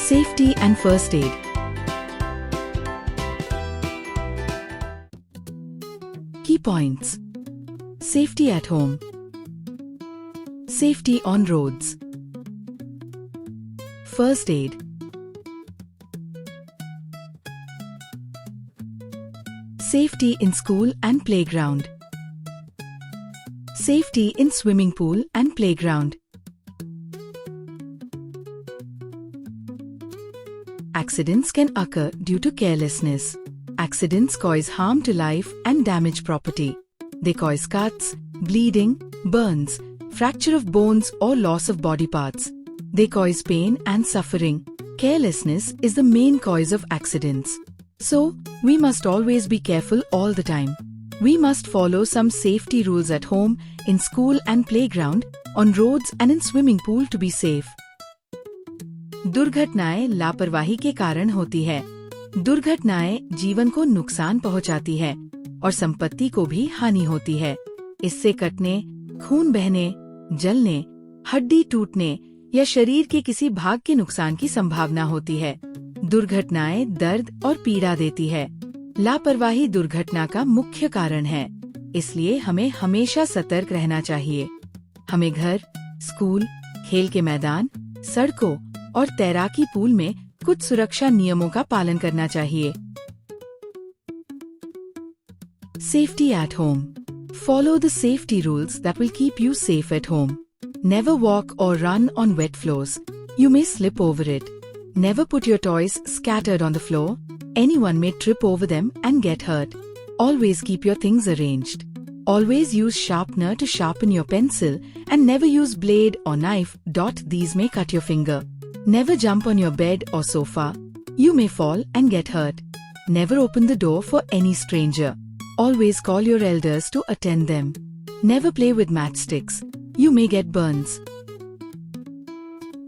Safety and first aid. Key points. Safety at home. Safety on roads. First aid. Safety in school and playground. Safety in swimming pool and playground. Accidents can occur due to carelessness. Accidents cause harm to life and damage property. They cause cuts, bleeding, burns, fracture of bones or loss of body parts. They cause pain and suffering. Carelessness is the main cause of accidents. So, we must always be careful all the time. We must follow some safety rules at home, in school and playground, on roads and in swimming pool to be safe. दुर्घटनाएं लापरवाही के कारण होती है। दुर्घटनाएं जीवन को नुकसान पहुंचाती है और संपत्ति को भी हानि होती है। इससे कटने, खून बहने, जलने, हड्डी टूटने या शरीर के किसी भाग के नुकसान की संभावना होती है। दुर्घटनाएं दर्द और पीड़ा देती है। लापरवाही दुर्घटना का मुख्य कारण है, इसलिए हमें हमेशा सतर्क रहना चाहिए। हमें घर, स्कूल, खेल के मैदान, सड़कों और तैराकी पूल में कुछ सुरक्षा नियमों का पालन करना चाहिए। Safety at home. Follow the safety rules that will keep you safe at home. Never walk or run on wet floors. You may slip over it. Never put your toys scattered on the floor. Anyone may trip over them and get hurt. Always keep your things arranged. Always use sharpener to sharpen your pencil and never use blade or knife. These may cut your finger. Never jump on your bed or sofa. You may fall and get hurt. Never open the door for any stranger. Always call your elders to attend them. Never play with matchsticks. You may get burns.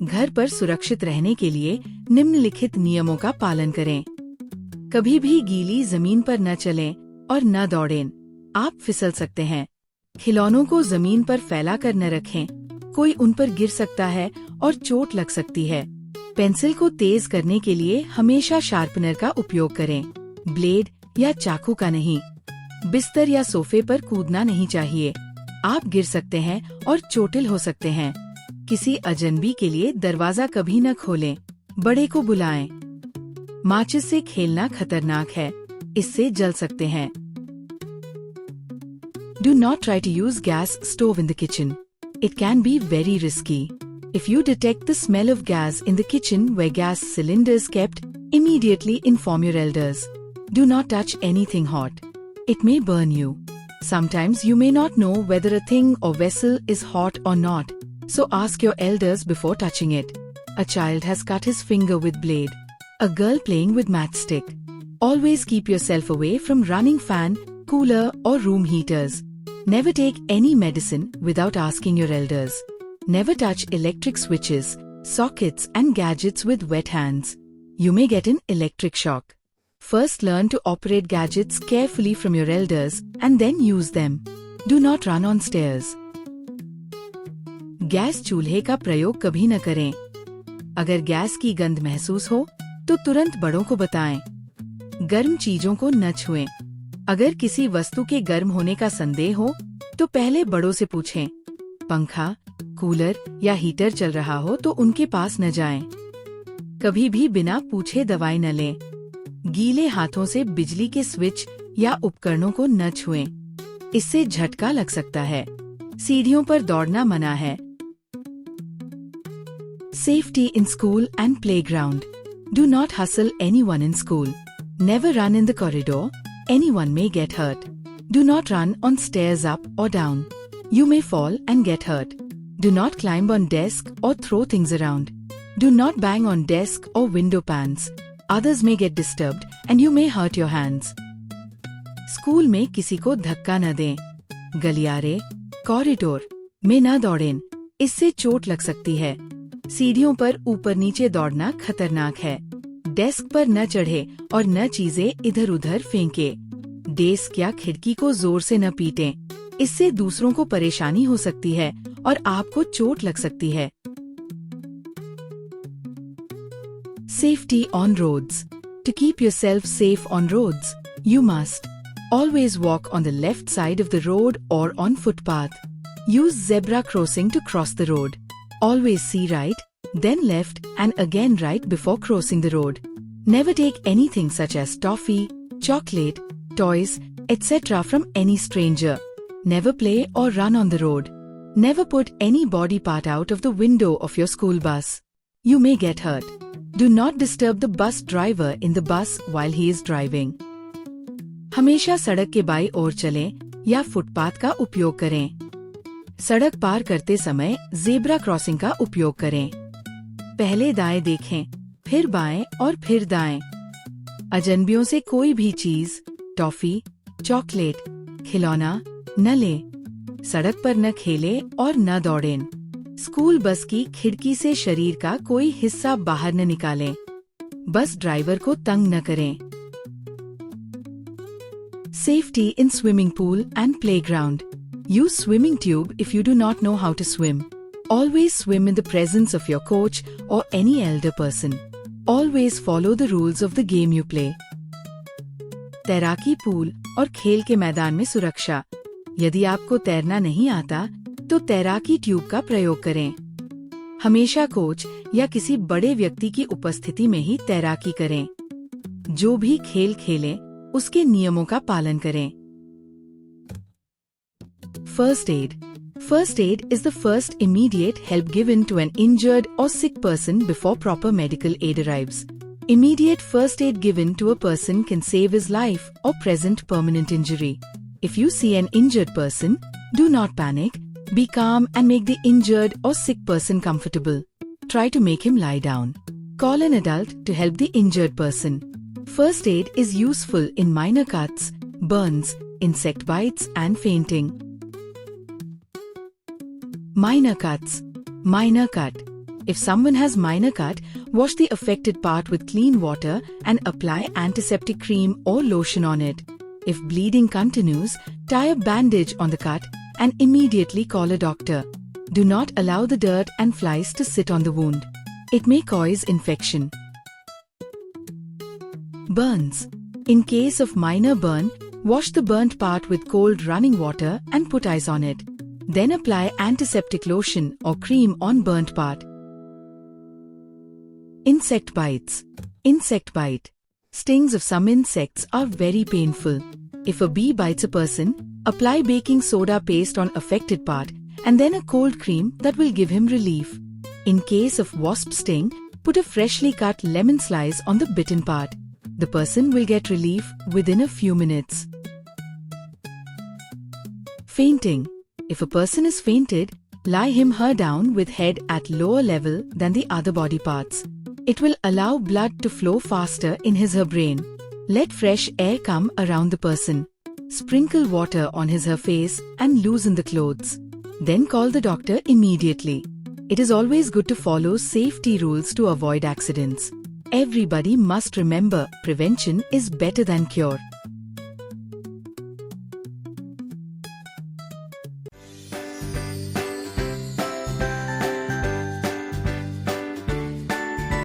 घर पर सुरक्षित रहने के लिए निम्नलिखित नियमों का पालन करें। कभी भी गीली जमीन पर न चलें और न दौड़ें। आप फिसल सकते हैं। खिलौनों को जमीन पर फैला कर न रखें। कोई उन पर गिर सकता है और चोट लग सकती है। पेंसिल को तेज करने के लिए हमेशा शार्पनर का उपयोग करें, ब्लेड या चाकू का नहीं। बिस्तर या सोफे पर कूदना नहीं चाहिए। आप गिर सकते हैं और चोटिल हो सकते हैं। किसी अजनबी के लिए दरवाजा कभी न खोलें। बड़े को बुलाएं। माचिस से खेलना खतरनाक है, इससे जल सकते हैं। Do not try to use gas stove in the kitchen. It can be very risky. If you detect the smell of gas in the kitchen where gas cylinder is kept, immediately inform your elders. Do not touch anything hot. It may burn you. Sometimes you may not know whether a thing or vessel is hot or not, so ask your elders before touching it. A child has cut his finger with blade. A girl playing with matchstick. Always keep yourself away from running fan, cooler or room heaters. Never take any medicine without asking your elders. Never touch electric switches, sockets and gadgets with wet hands. You may get an electric shock. First learn to operate gadgets carefully from your elders and then use them. Do not run on stairs. Gas चूल्हे का प्रयोग कभी न करें। अगर gas की गंध महसूस हो तो तुरंत बड़ों को बताएं। गर्म चीजों को न छुएं। अगर किसी वस्तु के गर्म होने का संदेह हो तो पहले बड़ों से पूछें। पंखा, कूलर या हीटर चल रहा हो तो उनके पास न जाएं। कभी भी बिना पूछे दवाई न लें। गीले हाथों से बिजली के स्विच या उपकरणों को न छुएं। इससे झटका लग सकता है। सीढ़ियों पर दौड़ना मना है। Safety in school and playground. Do not hustle anyone in school. Never run in the corridor. Anyone may get hurt. Do not run on stairs up or down. You may fall and get hurt. Do not climb on desk or throw things around. Do not bang on desk or window pans. Others may get disturbed and you may hurt your hands. School में किसी को धक्का न दें। गलियारे, corridor में न दौड़ें। इससे चोट लग सकती है। सीढ़ियों पर ऊपर नीचे दौड़ना खतरनाक है। डेस्क पर न चढ़े और न चीजें इधर उधर फेंके। डेस्क या खिड़की को जोर से न पीटें। इससे दूसरों को परेशानी हो सकती है और आपको चोट लग सकती है। Safety on roads. To keep yourself safe on roads, you must always walk on the left side of the road or on footpath. Use zebra crossing to cross the road. Always see right, then left and again right before crossing the road. Never take anything such as toffee, chocolate, toys, etc. from any stranger. Never play or run on the road. Never put any body part out of the window of your school bus. You may get hurt. Do not disturb the bus driver in the bus while he is driving. हमेशा सड़क के बाईं ओर चलें या footpath का उपयोग करें. सड़क पार करते समय ज़ेब्रा क्रॉसिंग का उपयोग करें. पहले दाएं देखें, फिर बाएं और फिर दाएं. अजनबियों से कोई भी चीज, टॉफी, चॉकलेट, खिलौना न लें. सड़क पर न खेलें और न दौड़ें. स्कूल बस की खिड़की से शरीर का कोई हिस्सा बाहर न निकालें. बस ड्राइवर को तंग न करें. Safety in swimming pool and playground. Use swimming tube if you do not know how to swim. Always swim in the presence of your coach or any elder person. Always follow the rules of the game you play. तैराकी pool और खेल के मैदान में सुरक्षा. यदि आपको तैरना नहीं आता, तो तैराकी ट्यूब का प्रयोग करें. हमेशा कोच या किसी बड़े व्यक्ति की उपस्थिति में ही तैराकी करें. जो भी खेल खेलें, उसके नियमों का पालन करें. First aid. First aid is the first immediate help given to an injured or sick person before proper medical aid arrives. Immediate first aid given to a person can save his life or prevent permanent injury. If you see an injured person, do not panic. Be calm and make the injured or sick person comfortable. Try to make him lie down. Call an adult to help the injured person. First aid is useful in minor cuts, burns, insect bites and fainting. Minor cuts. Minor cut. If someone has minor cut, wash the affected part with clean water and apply antiseptic cream or lotion on it. If bleeding continues, tie a bandage on the cut and immediately call a doctor. Do not allow the dirt and flies to sit on the wound. It may cause infection. Burns. In case of minor burn, wash the burnt part with cold running water and put ice on it. Then apply antiseptic lotion or cream on burnt part. Insect bites. Insect bite. Stings of some insects are very painful. If a bee bites a person, apply baking soda paste on affected part and then a cold cream that will give him relief. In case of wasp sting, put a freshly cut lemon slice on the bitten part. The person will get relief within a few minutes. Fainting. If a person is fainted, lie him her down with head at lower level than the other body parts. It will allow blood to flow faster in his her brain. Let fresh air come around the person. Sprinkle water on his her face and loosen the clothes. Then call the doctor immediately. It is always good to follow safety rules to avoid accidents. Everybody must remember prevention is better than cure.